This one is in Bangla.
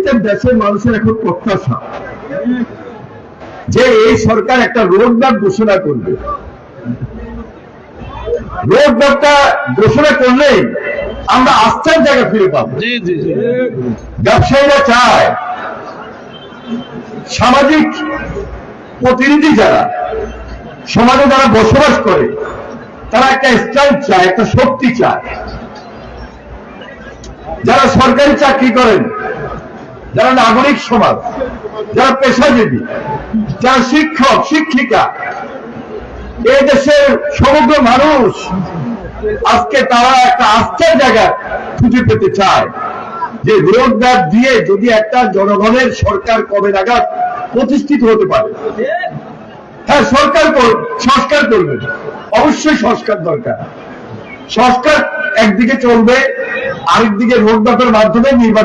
প্রত্যেক দেশের মানুষের এখন প্রত্যাশা যে এই সরকার একটা রোডম্যাপ ঘোষণা করবে। রোডম্যাপটা ঘোষণা করলেই আমরা আস্থার জায়গা ফিরে পাবো। ব্যবসায়ীরা চায়, সামাজিক প্রতিনিধি যারা সমাজে যারা বসবাস করে তারা একটা স্ট্রেংথ চায়, একটা শক্তি চায়। যারা সরকারি চাকরি করেন, যারা নাগরিক সমাজ, যারা পেশাজীবী, যারা শিক্ষক শিক্ষিকা, এই দেশের সমগ্র মানুষ আজকে তারা একটা আস্থার জায়গা খুঁজে পেতে চায় যে রোডম্যাপ দিয়ে যদি একটা জনগণের সরকার কবে নাগাদ প্রতিষ্ঠিত হতে পারে। হ্যাঁ, সংস্কার করবে, অবশ্যই সংস্কার দরকার। সংস্কার একদিকে চলবে, আরেকদিকে রোডম্যাপের মাধ্যমে নির্বাচন